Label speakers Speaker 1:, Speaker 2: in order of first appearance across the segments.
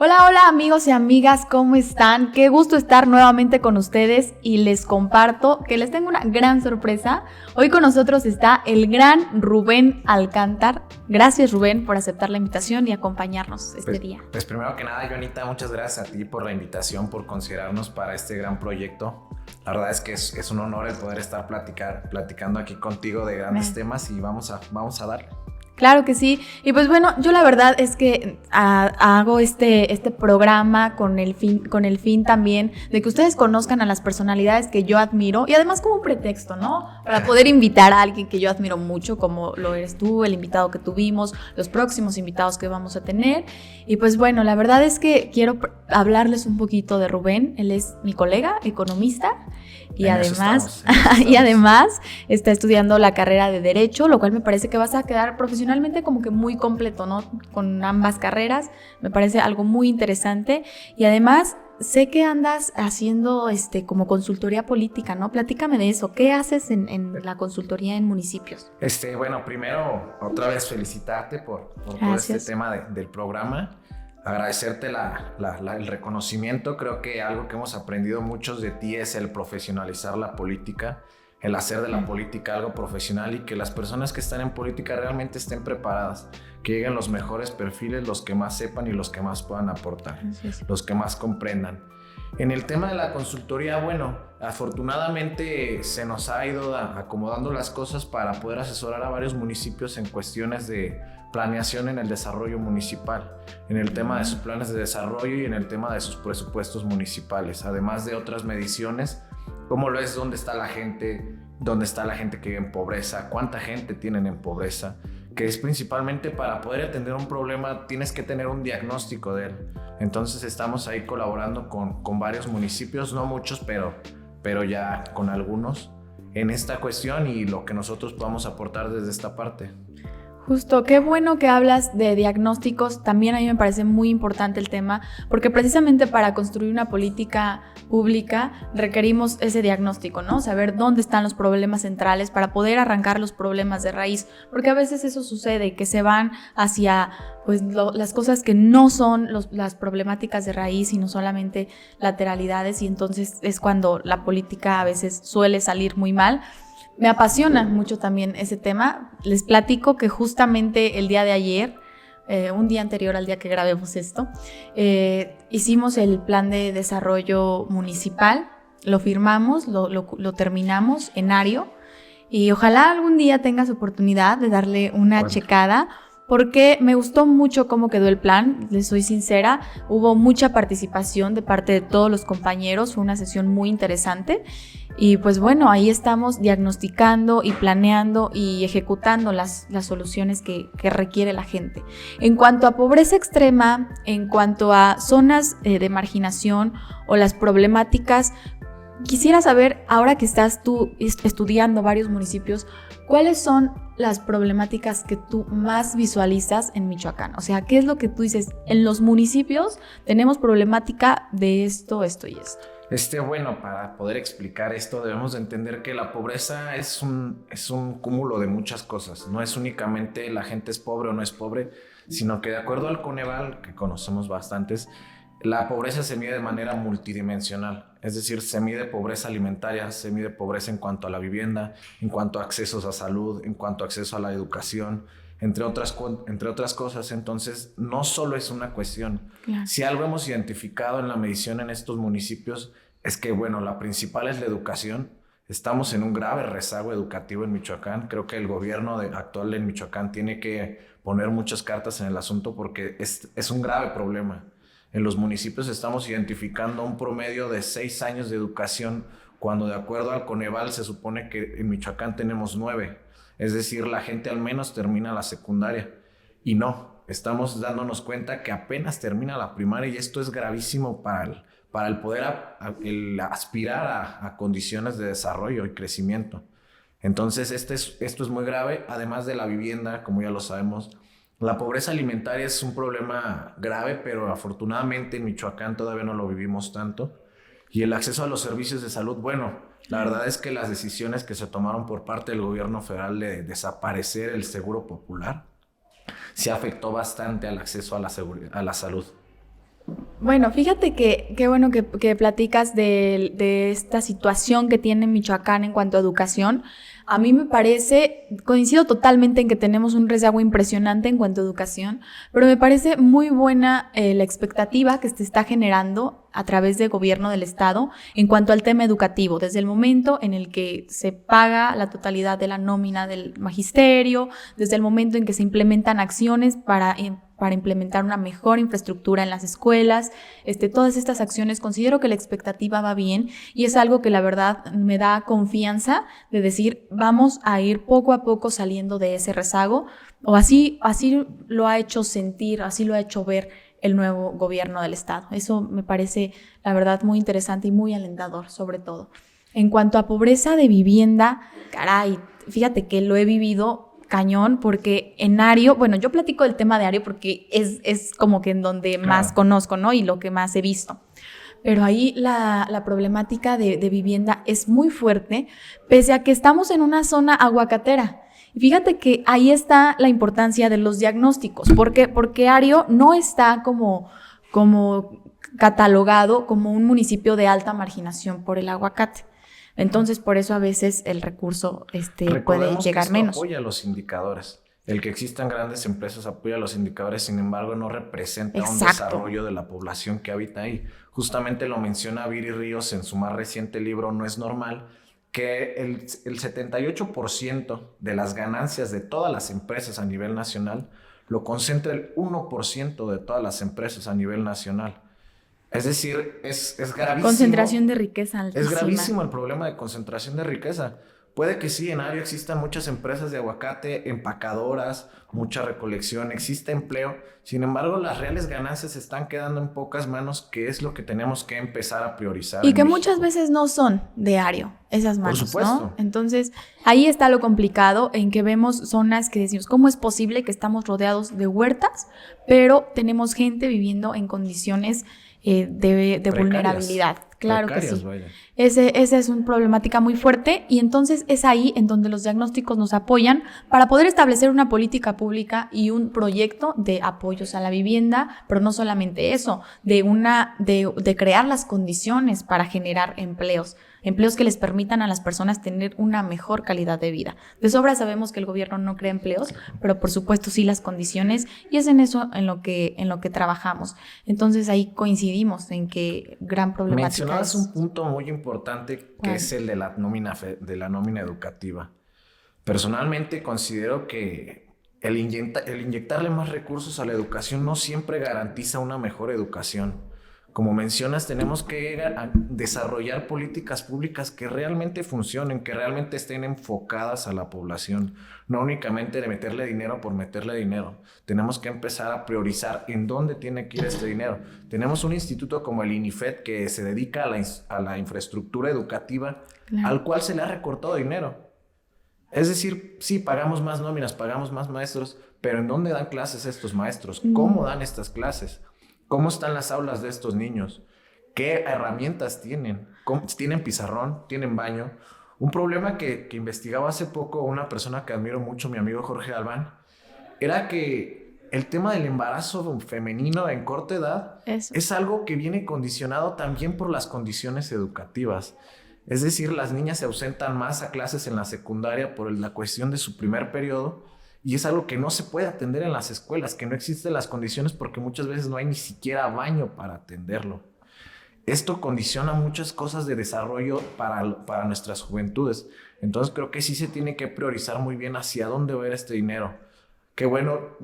Speaker 1: Hola, hola amigos y amigas, ¿cómo están? Qué gusto estar nuevamente con ustedes y les comparto que les tengo una gran sorpresa. Hoy con nosotros está el gran Rubén Alcántar. Gracias, Rubén, por aceptar la invitación y acompañarnos este día.
Speaker 2: Pues primero que nada, Joanita, muchas gracias a ti por la invitación, por considerarnos para este gran proyecto. La verdad es que es un honor el poder estar platicando aquí contigo de grandes temas y vamos a darle.
Speaker 1: Claro que sí. Y pues bueno, yo la verdad es que hago este programa con el fin también de que ustedes conozcan a las personalidades que yo admiro y además como un pretexto, ¿no? Para poder invitar a alguien que yo admiro mucho, como lo eres tú, el invitado que tuvimos, los próximos invitados que vamos a tener. Y pues bueno, la verdad es que quiero hablarles un poquito de Rubén. Él es mi colega, economista. Y además está estudiando la carrera de Derecho, lo cual me parece que vas a quedar profesionalmente como que muy completo, ¿no? Con ambas carreras, me parece algo muy interesante. Y además sé que andas haciendo como consultoría política, ¿no? Platícame de eso. ¿Qué haces en la consultoría en municipios?
Speaker 2: Bueno, primero, otra vez felicitarte por todo este tema del programa. Agradecerte el reconocimiento. Creo que algo que hemos aprendido muchos de ti es el profesionalizar la política, el hacer de la política algo profesional y que las personas que están en política realmente estén preparadas, que lleguen los mejores perfiles, los que más sepan y los que más puedan aportar, los que más comprendan. En el tema de la consultoría, bueno, afortunadamente se nos ha ido acomodando las cosas para poder asesorar a varios municipios en cuestiones de planeación en el desarrollo municipal, en el tema de sus planes de desarrollo y en el tema de sus presupuestos municipales, además de otras mediciones, como lo es dónde está la gente que vive en pobreza, cuánta gente tienen en pobreza, que es principalmente para poder atender un problema tienes que tener un diagnóstico de él. Entonces estamos ahí colaborando con varios municipios, no muchos, pero ya con algunos en esta cuestión y lo que nosotros podamos aportar desde esta parte.
Speaker 1: Justo, qué bueno que hablas de diagnósticos. También a mí me parece muy importante el tema, porque precisamente para construir una política pública requerimos ese diagnóstico, ¿no? Saber dónde están los problemas centrales para poder arrancar los problemas de raíz, porque a veces eso sucede, que se van hacia las cosas que no son las problemáticas de raíz, sino solamente lateralidades, y entonces es cuando la política a veces suele salir muy mal. Me apasiona mucho también ese tema. Les platico que justamente el día de ayer, un día anterior al día que grabemos esto, hicimos el plan de desarrollo municipal, lo firmamos, lo terminamos en Ario y ojalá algún día tengas oportunidad de darle una checada, porque me gustó mucho cómo quedó el plan, les soy sincera, hubo mucha participación de parte de todos los compañeros, fue una sesión muy interesante y pues bueno, ahí estamos diagnosticando y planeando y ejecutando las soluciones que requiere la gente. En cuanto a pobreza extrema, en cuanto a zonas de marginación o las problemáticas, quisiera saber, ahora que estás tú estudiando varios municipios, ¿cuáles son las problemáticas que tú más visualizas en Michoacán? O sea, ¿qué es lo que tú dices? En los municipios tenemos problemática de esto y esto.
Speaker 2: Bueno, para poder explicar esto debemos de entender que la pobreza es un cúmulo de muchas cosas. No es únicamente la gente es pobre o no es pobre, sino que de acuerdo al Coneval, que conocemos bastantes, la pobreza se mide de manera multidimensional, es decir, se mide pobreza alimentaria, se mide pobreza en cuanto a la vivienda, en cuanto a accesos a salud, en cuanto a acceso a la educación, entre otras cosas. Entonces, no solo es una cuestión. Claro. Si algo hemos identificado en la medición en estos municipios es que, bueno, la principal es la educación. Estamos en un grave rezago educativo en Michoacán. Creo que el gobierno actual en Michoacán tiene que poner muchas cartas en el asunto porque es un grave problema. En los municipios estamos identificando un promedio de 6 años de educación, cuando de acuerdo al Coneval se supone que en Michoacán tenemos 9. Es decir, la gente al menos termina la secundaria. Y no, estamos dándonos cuenta que apenas termina la primaria y esto es gravísimo para el poder aspirar a condiciones de desarrollo y crecimiento. Entonces, esto es muy grave, además de la vivienda, como ya lo sabemos. La pobreza alimentaria es un problema grave, pero afortunadamente en Michoacán todavía no lo vivimos tanto. Y el acceso a los servicios de salud, bueno, la verdad es que las decisiones que se tomaron por parte del gobierno federal de desaparecer el seguro popular, sí afectó bastante al acceso a la salud.
Speaker 1: Bueno, fíjate que qué bueno que platicas de esta situación que tiene Michoacán en cuanto a educación. A mí me parece, coincido totalmente en que tenemos un rezago impresionante en cuanto a educación, pero me parece muy buena la expectativa que se está generando a través del gobierno del estado en cuanto al tema educativo, desde el momento en el que se paga la totalidad de la nómina del magisterio, desde el momento en que se implementan acciones para implementar una mejor infraestructura en las escuelas, todas estas acciones, considero que la expectativa va bien y es algo que la verdad me da confianza de decir, vamos a ir poco a poco saliendo de ese rezago, o así lo ha hecho sentir, así lo ha hecho ver el nuevo gobierno del estado. Eso me parece, la verdad, muy interesante y muy alentador, sobre todo. En cuanto a pobreza de vivienda, caray, fíjate que lo he vivido cañón, porque en Ario, bueno, yo platico del tema de Ario porque es como que en donde más conozco, ¿no? Y lo que más he visto. Pero ahí la problemática de vivienda es muy fuerte, pese a que estamos en una zona aguacatera. Y fíjate que ahí está la importancia de los diagnósticos. ¿Por qué? Porque Ario no está como catalogado como un municipio de alta marginación por el aguacate. Entonces, por eso a veces el recurso puede llegar
Speaker 2: que
Speaker 1: menos.
Speaker 2: Apoya los indicadores. El que existan grandes empresas apoya los indicadores, sin embargo, no representa un desarrollo de la población que habita ahí. Justamente lo menciona Viri Ríos en su más reciente libro, No es normal, que el 78% de las ganancias de todas las empresas a nivel nacional lo concentra el 1% de todas las empresas a nivel nacional. Es decir, es gravísimo.
Speaker 1: Concentración de riqueza altísima.
Speaker 2: Es gravísimo el problema de concentración de riqueza. Puede que sí, en Ario existan muchas empresas de aguacate, empacadoras, mucha recolección, existe empleo. Sin embargo, las reales ganancias se están quedando en pocas manos, que es lo que tenemos que empezar a priorizar.
Speaker 1: Y que muchas veces no son de Ario, esas manos,
Speaker 2: por supuesto,
Speaker 1: ¿no? Entonces, ahí está lo complicado, en que vemos zonas que decimos, ¿cómo es posible que estamos rodeados de huertas, pero tenemos gente viviendo en condiciones de vulnerabilidad? Claro que sí. Esa es una problemática muy fuerte, y entonces es ahí en donde los diagnósticos nos apoyan para poder establecer una política pública y un proyecto de apoyos a la vivienda, pero no solamente eso, de crear las condiciones para generar empleos que les permitan a las personas tener una mejor calidad de vida. De sobra sabemos que el gobierno no crea empleos, pero por supuesto sí las condiciones, y es en eso en lo que trabajamos. Entonces ahí coincidimos en que gran problemática.
Speaker 2: Mencionabas un punto muy importante que es el de la nómina educativa. Personalmente considero que el inyectarle más recursos a la educación no siempre garantiza una mejor educación. Como mencionas, tenemos que desarrollar políticas públicas que realmente funcionen, que realmente estén enfocadas a la población, no únicamente de meterle dinero por meterle dinero. Tenemos que empezar a priorizar en dónde tiene que ir este dinero. Tenemos un instituto como el INIFED que se dedica a la infraestructura educativa, claro, al cual se le ha recortado dinero. Es decir, sí, pagamos más nóminas, pagamos más maestros, pero ¿en dónde dan clases estos maestros? ¿Cómo dan estas clases? ¿Cómo están las aulas de estos niños? ¿Qué herramientas tienen? ¿Tienen pizarrón? ¿Tienen baño? Un problema que investigaba hace poco una persona que admiro mucho, mi amigo Jorge Albán, era que el tema del embarazo femenino en corta edad es algo que viene condicionado también por las condiciones educativas. Es decir, las niñas se ausentan más a clases en la secundaria por la cuestión de su primer periodo, y es algo que no se puede atender en las escuelas, que no existen las condiciones porque muchas veces no hay ni siquiera baño para atenderlo. Esto condiciona muchas cosas de desarrollo para nuestras juventudes. Entonces creo que sí se tiene que priorizar muy bien hacia dónde va a ir este dinero. Que bueno,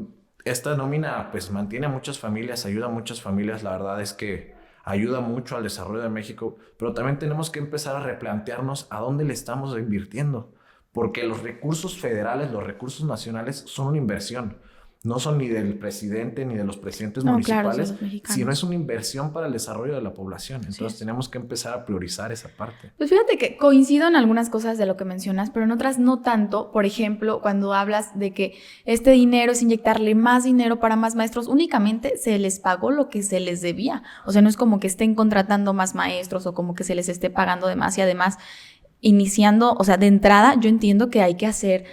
Speaker 2: esta nómina pues mantiene a muchas familias, ayuda a muchas familias, la verdad es que ayuda mucho al desarrollo de México, pero también tenemos que empezar a replantearnos a dónde le estamos invirtiendo. Porque los recursos federales, los recursos nacionales son una inversión. No son ni del presidente ni de los presidentes municipales, claro, sino es una inversión para el desarrollo de la población. Entonces tenemos que empezar a priorizar esa parte.
Speaker 1: Pues fíjate que coincido en algunas cosas de lo que mencionas, pero en otras no tanto. Por ejemplo, cuando hablas de que este dinero es inyectarle más dinero para más maestros, únicamente se les pagó lo que se les debía. O sea, no es como que estén contratando más maestros o como que se les esté pagando de más, y además iniciando, o sea, de entrada yo entiendo que hay que hacer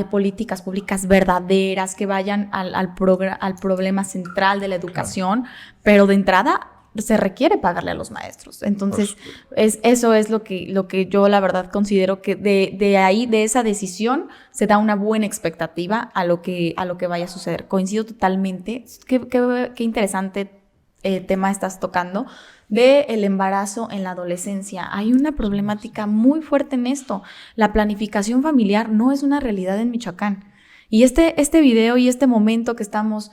Speaker 1: políticas públicas verdaderas que vayan al problema central de la educación, claro, pero de entrada se requiere pagarle a los maestros. Entonces, eso es lo que yo la verdad considero que de ahí, de esa decisión, se da una buena expectativa a lo que vaya a suceder. Coincido totalmente. Qué interesante tema estás tocando del embarazo en la adolescencia. Hay una problemática muy fuerte en esto. La planificación familiar no es una realidad en Michoacán. Y este video y este momento que estamos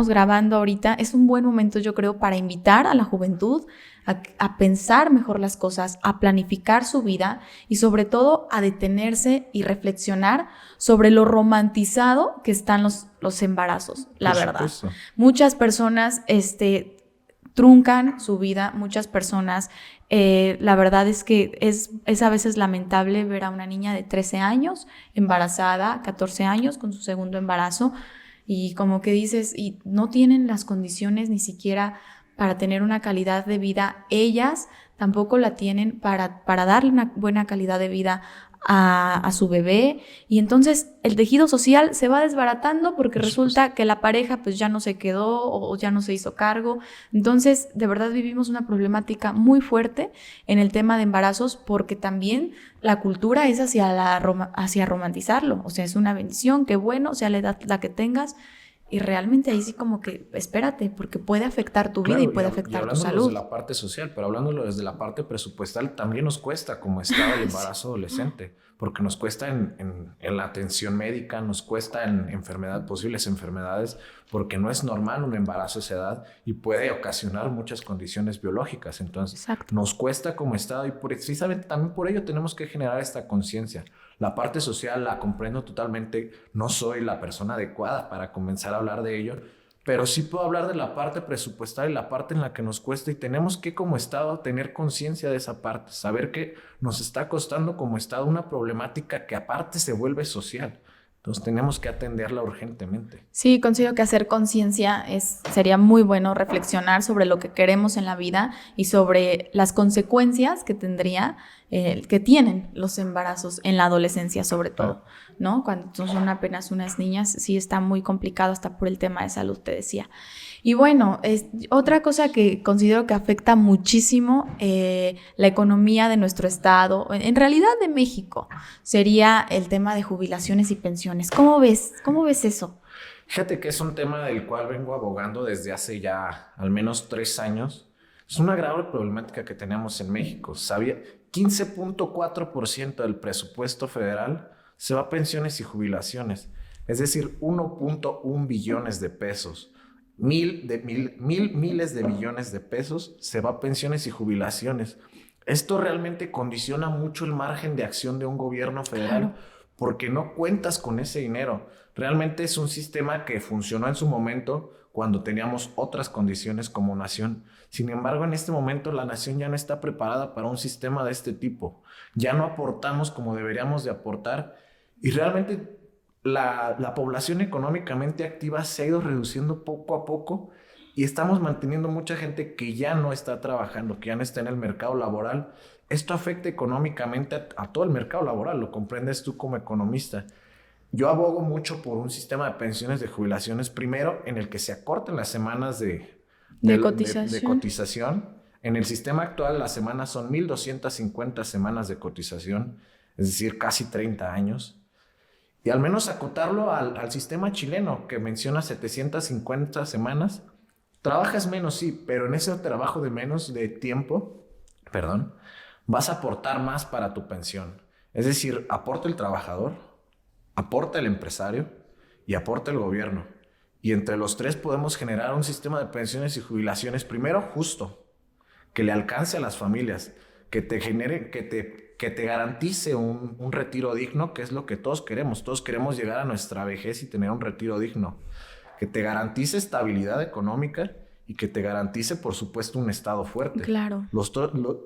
Speaker 1: grabando ahorita es un buen momento, yo creo, para invitar a la juventud a pensar mejor las cosas, a planificar su vida y sobre todo a detenerse y reflexionar sobre lo romantizado que están los embarazos, la verdad. Muchas personas truncan su vida, muchas personas, la verdad es que es a veces lamentable ver a una niña de 13 años embarazada, 14 años con su segundo embarazo y como que dices, y no tienen las condiciones ni siquiera para tener una calidad de vida, ellas tampoco la tienen para darle una buena calidad de vida a su bebé y entonces el tejido social se va desbaratando porque resulta que la pareja pues ya no se quedó o ya no se hizo cargo. Entonces de verdad vivimos una problemática muy fuerte en el tema de embarazos porque también la cultura es hacia romantizarlo, o sea, es una bendición, qué bueno, sea la edad la que tengas. Y realmente ahí sí como que, espérate, porque puede afectar tu vida y puede afectar tu salud.
Speaker 2: Desde la parte social, pero hablándolo desde la parte presupuestal, también nos cuesta como Estado el embarazo adolescente, porque nos cuesta en la atención médica, nos cuesta en posibles enfermedades, porque no es normal un embarazo a esa edad y puede ocasionar muchas condiciones biológicas. Entonces, nos cuesta como Estado y precisamente también por ello tenemos que generar esta conciencia. La parte social la comprendo totalmente, no soy la persona adecuada para comenzar a hablar de ello, pero sí puedo hablar de la parte presupuestal y la parte en la que nos cuesta y tenemos que como Estado tener conciencia de esa parte, saber que nos está costando como Estado una problemática que aparte se vuelve social. Entonces tenemos que atenderla urgentemente.
Speaker 1: Sí, considero que hacer conciencia sería muy bueno reflexionar sobre lo que queremos en la vida y sobre las consecuencias que que tienen los embarazos en la adolescencia sobre todo, ¿no? Cuando son apenas unas niñas, sí está muy complicado hasta por el tema de salud, te decía. Y bueno, otra cosa que considero que afecta muchísimo la economía de nuestro estado, en realidad de México, sería el tema de jubilaciones y pensiones. ¿Cómo ves eso?
Speaker 2: Fíjate que es un tema del cual vengo abogando desde hace ya al menos 3 años. Es una grave problemática que tenemos en México. 15.4% del presupuesto federal se va a pensiones y jubilaciones, es decir, 1.1 billones de pesos. Miles de millones de pesos se va a pensiones y jubilaciones. Esto realmente condiciona mucho el margen de acción de un gobierno federal porque no cuentas con ese dinero. Realmente es un sistema que funcionó en su momento cuando teníamos otras condiciones como nación. Sin embargo, en este momento la nación ya no está preparada para un sistema de este tipo. Ya no aportamos como deberíamos de aportar y realmente la población económicamente activa se ha ido reduciendo poco a poco y estamos manteniendo mucha gente que ya no está trabajando, que ya no está en el mercado laboral. Esto afecta económicamente a todo el mercado laboral, lo comprendes tú como economista. Yo abogo mucho por un sistema de pensiones de jubilaciones, primero en el que se acorten las semanas de cotización. En el sistema actual las semanas son 1,250 semanas de cotización, es decir, casi 30 años. Y al menos acotarlo al sistema chileno que menciona 750 semanas. Trabajas menos, sí, pero en ese trabajo de menos de tiempo, vas a aportar más para tu pensión. Es decir, aporta el trabajador, aporta el empresario y aporta el gobierno. Y entre los tres podemos generar un sistema de pensiones y jubilaciones, primero justo, que le alcance a las familias, que te genere, que te garantice un retiro digno, que es lo que todos queremos. Todos queremos llegar a nuestra vejez y tener un retiro digno. Que te garantice estabilidad económica y que te garantice, por supuesto, un Estado fuerte.
Speaker 1: Claro.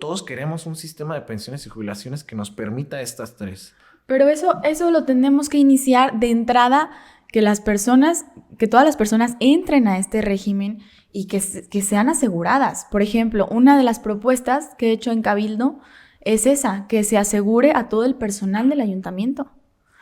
Speaker 2: Todos queremos un sistema de pensiones y jubilaciones que nos permita estas tres.
Speaker 1: Pero eso lo tenemos que iniciar de entrada, que todas las personas entren a este régimen y que sean aseguradas. Por ejemplo, una de las propuestas que he hecho en Cabildo es esa, que se asegure a todo el personal del ayuntamiento.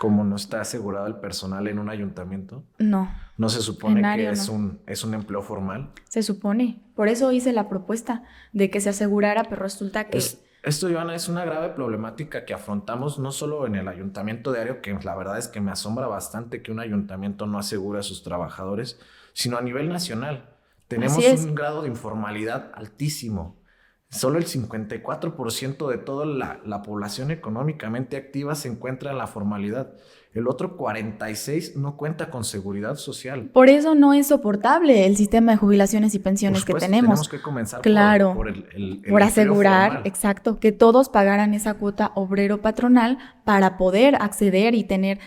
Speaker 2: ¿Cómo no está asegurado el personal en un ayuntamiento?
Speaker 1: No.
Speaker 2: ¿No se supone que
Speaker 1: no.
Speaker 2: es un empleo formal?
Speaker 1: Se supone. Por eso hice la propuesta de que se asegurara, pero resulta que...
Speaker 2: Esto, Joana, es una grave problemática que afrontamos no solo en el ayuntamiento de Ario, que la verdad es que me asombra bastante que un ayuntamiento no asegure a sus trabajadores, sino a nivel nacional. Tenemos un grado de informalidad altísimo. Solo el 54% de toda la población económicamente activa se encuentra en la formalidad. El otro 46% no cuenta con seguridad social.
Speaker 1: Por eso no es soportable el sistema de jubilaciones y pensiones que tenemos.
Speaker 2: Tenemos que comenzar
Speaker 1: por asegurar, formal. Exacto, que todos pagaran esa cuota obrero-patronal para poder acceder y tener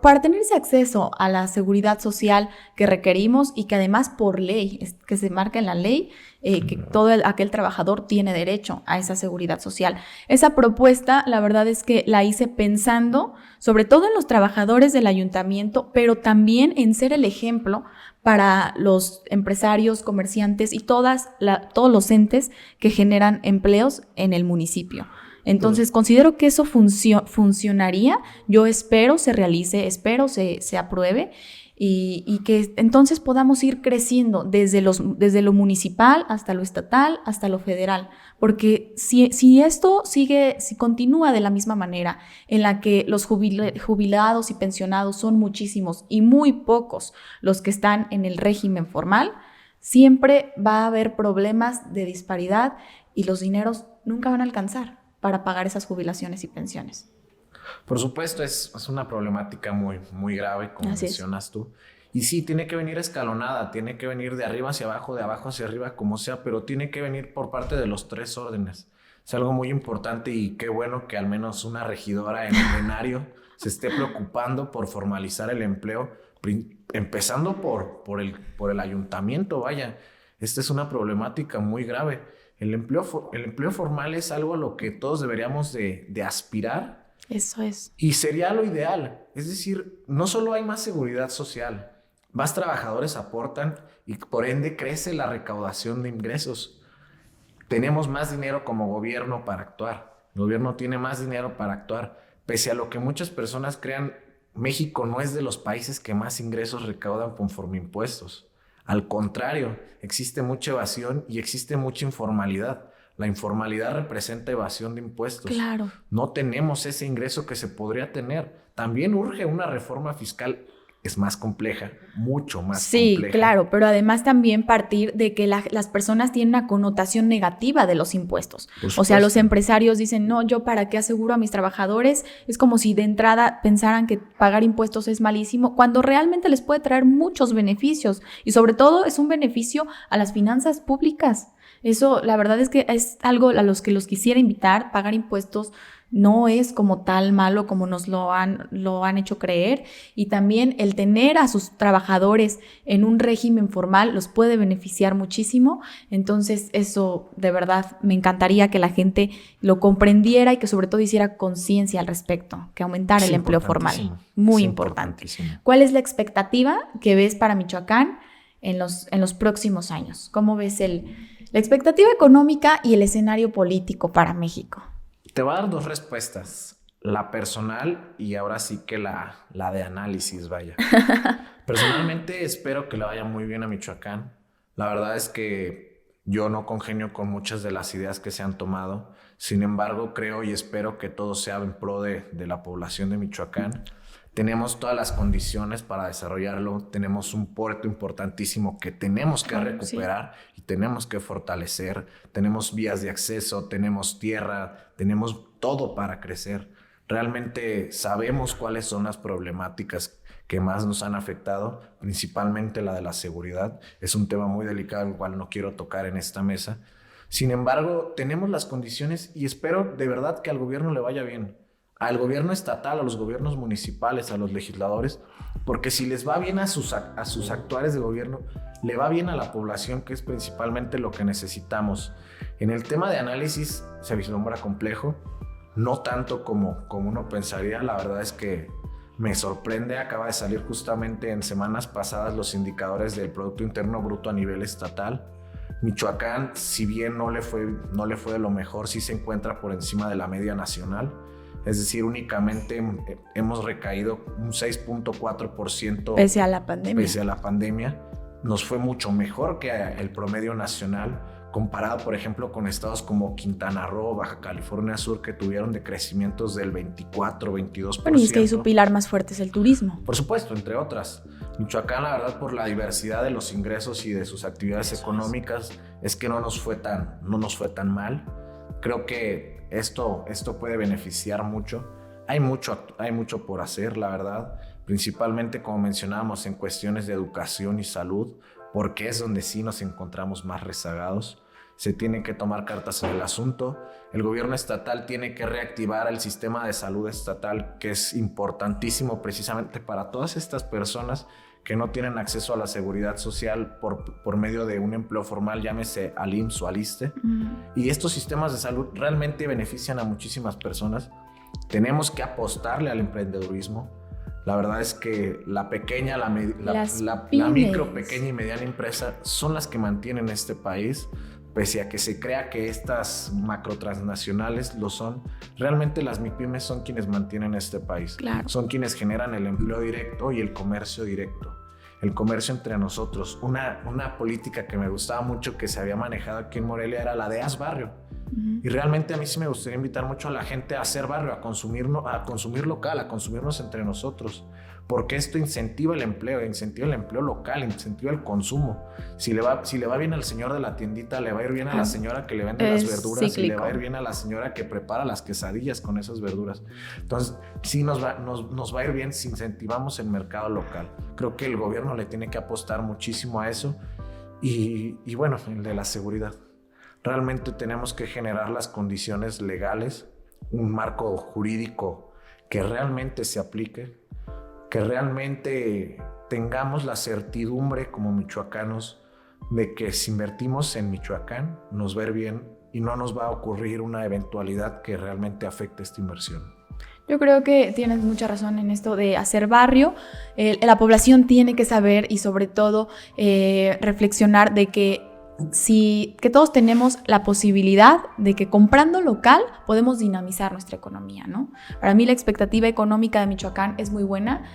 Speaker 1: para tener ese acceso a la seguridad social que requerimos y que además por ley, que se marca en la ley, que todo aquel trabajador tiene derecho a esa seguridad social. Esa propuesta, la verdad es que la hice pensando sobre todo en los trabajadores del ayuntamiento, pero también en ser el ejemplo para los empresarios, comerciantes y todos los entes que generan empleos en el municipio. Entonces, considero que eso funcionaría. Yo espero se realice, espero se apruebe. Y que entonces podamos ir creciendo desde lo municipal hasta lo estatal, hasta lo federal, porque si esto si continúa de la misma manera en la que los jubilados y pensionados son muchísimos y muy pocos los que están en el régimen formal, siempre va a haber problemas de disparidad y los dineros nunca van a alcanzar para pagar esas jubilaciones y pensiones.
Speaker 2: Por supuesto, es una problemática muy, muy grave, como mencionas tú. Y sí, tiene que venir escalonada, tiene que venir de arriba hacia abajo, de abajo hacia arriba, como sea, pero tiene que venir por parte de los tres órdenes. Es algo muy importante y qué bueno que al menos una regidora en el plenario se esté preocupando por formalizar el empleo, empezando por el ayuntamiento, vaya. Esta es una problemática muy grave. El empleo formal es algo a lo que todos deberíamos de aspirar.
Speaker 1: Eso es.
Speaker 2: Y sería lo ideal. Es decir, no solo hay más seguridad social, más trabajadores aportan y por ende crece la recaudación de ingresos. Tenemos más dinero como gobierno para actuar. El gobierno tiene más dinero para actuar. Pese a lo que muchas personas crean, México no es de los países que más ingresos recaudan conforme impuestos. Al contrario, existe mucha evasión y existe mucha informalidad. La informalidad representa evasión de impuestos.
Speaker 1: Claro.
Speaker 2: No tenemos ese ingreso que se podría tener. También urge una reforma fiscal. Es más compleja, mucho más compleja.
Speaker 1: Sí, claro, pero además también partir de que las personas tienen una connotación negativa de los impuestos. O sea, los empresarios dicen, no, yo para qué aseguro a mis trabajadores. Es como si de entrada pensaran que pagar impuestos es malísimo, cuando realmente les puede traer muchos beneficios. Y sobre todo es un beneficio a las finanzas públicas. Eso, la verdad es que es algo a los que los quisiera invitar. Pagar impuestos no es como tal malo como nos lo han hecho creer, y también el tener a sus trabajadores en un régimen formal los puede beneficiar muchísimo. Entonces eso de verdad me encantaría que la gente lo comprendiera y que sobre todo hiciera conciencia al respecto, que aumentara el empleo formal. Muy importante. ¿Cuál es la expectativa que ves para Michoacán en los próximos años? ¿Cómo ves la expectativa económica y el escenario político para México?
Speaker 2: Te voy a dar dos respuestas, la personal y ahora sí que la de análisis, vaya. Personalmente espero que le vaya muy bien a Michoacán. La verdad es que yo no congenio con muchas de las ideas que se han tomado. Sin embargo, creo y espero que todo sea en pro de la población de Michoacán. Tenemos todas las condiciones para desarrollarlo. Tenemos un puerto importantísimo que tenemos que recuperar y tenemos que fortalecer. Tenemos vías de acceso, tenemos tierra, tenemos todo para crecer. Realmente sabemos cuáles son las problemáticas que más nos han afectado, principalmente la de la seguridad. Es un tema muy delicado, el cual no quiero tocar en esta mesa. Sin embargo, tenemos las condiciones y espero de verdad que al gobierno le vaya bien. Al gobierno estatal, a los gobiernos municipales, a los legisladores, porque si les va bien a sus actuales de gobierno, le va bien a la población, que es principalmente lo que necesitamos. En el tema de análisis se vislumbra complejo, no tanto como uno pensaría. La verdad es que me sorprende, acaba de salir justamente en semanas pasadas los indicadores del Producto Interno Bruto a nivel estatal. Michoacán, si bien no le fue de lo mejor, sí se encuentra por encima de la media nacional. Es decir, únicamente hemos recaído un 6.4%
Speaker 1: pese a la pandemia.
Speaker 2: Pese a la pandemia. Nos fue mucho mejor que el promedio nacional, comparado, por ejemplo, con estados como Quintana Roo, Baja California Sur, que tuvieron decrecimientos del 24, 22%.
Speaker 1: Bueno, y es que ahí su pilar más fuerte es el turismo.
Speaker 2: Por supuesto, entre otras. Michoacán, la verdad, por la diversidad de los ingresos y de sus actividades económicas, es que no nos fue tan mal. Creo que esto puede beneficiar mucho. Hay mucho por hacer, la verdad, principalmente, como mencionábamos, en cuestiones de educación y salud, porque es donde sí nos encontramos más rezagados. Se tienen que tomar cartas en el asunto. El gobierno estatal tiene que reactivar el sistema de salud estatal, que es importantísimo precisamente para todas estas personas que no tienen acceso a la seguridad social por medio de un empleo formal, llámese al IMSS o al ISSSTE. Y estos sistemas de salud realmente benefician a muchísimas personas. Tenemos que apostarle al emprendedurismo. La verdad es que la micro, pequeña y mediana empresa son las que mantienen este país, pese a que se crea que estas macrotransnacionales lo son. Realmente las MIPYMES son quienes mantienen este país.
Speaker 1: Claro.
Speaker 2: Son quienes generan el empleo directo y el comercio directo. El comercio entre nosotros. Una política que me gustaba mucho que se había manejado aquí en Morelia era la de haz barrio. Y realmente a mí sí me gustaría invitar mucho a la gente a hacer barrio, a consumir local, a consumirnos entre nosotros, porque esto incentiva el empleo local, incentiva el consumo. Si le va bien al señor de la tiendita, le va a ir bien a la señora que le vende las verduras,
Speaker 1: cíclico.
Speaker 2: y le va a ir bien a la señora que prepara las quesadillas con esas verduras. Entonces, sí nos va a ir bien si incentivamos el mercado local. Creo que el gobierno le tiene que apostar muchísimo a eso y bueno, el de la seguridad. Realmente tenemos que generar las condiciones legales, un marco jurídico que realmente se aplique, que realmente tengamos la certidumbre como michoacanos de que si invertimos en Michoacán nos va a ir bien y no nos va a ocurrir una eventualidad que realmente afecte esta inversión.
Speaker 1: Yo creo que tienes mucha razón en esto de hacer barrio. La población tiene que saber y sobre todo reflexionar de que todos tenemos la posibilidad de que comprando local podemos dinamizar nuestra economía, ¿no? Para mí la expectativa económica de Michoacán es muy buena,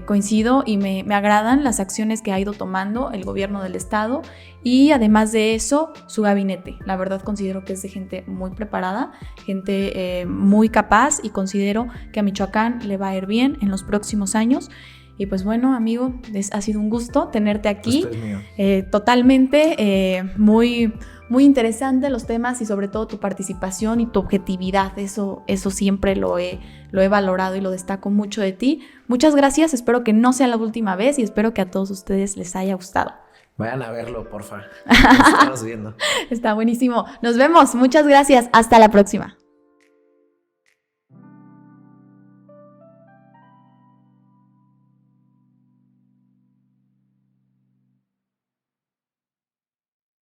Speaker 1: coincido y me agradan las acciones que ha ido tomando el gobierno del estado y además de eso su gabinete. La verdad considero que es de gente muy preparada, gente muy capaz y considero que a Michoacán le va a ir bien en los próximos años. Y pues bueno, amigo, ha sido un gusto tenerte aquí.
Speaker 2: Esto es mío.
Speaker 1: Totalmente, muy, muy interesante los temas y sobre todo tu participación y tu objetividad. Eso siempre lo he valorado y lo destaco mucho de ti. Muchas gracias, espero que no sea la última vez y espero que a todos ustedes les haya gustado.
Speaker 2: Vayan a verlo, porfa. Nos estamos viendo.
Speaker 1: Está buenísimo. Nos vemos. Muchas gracias. Hasta la próxima.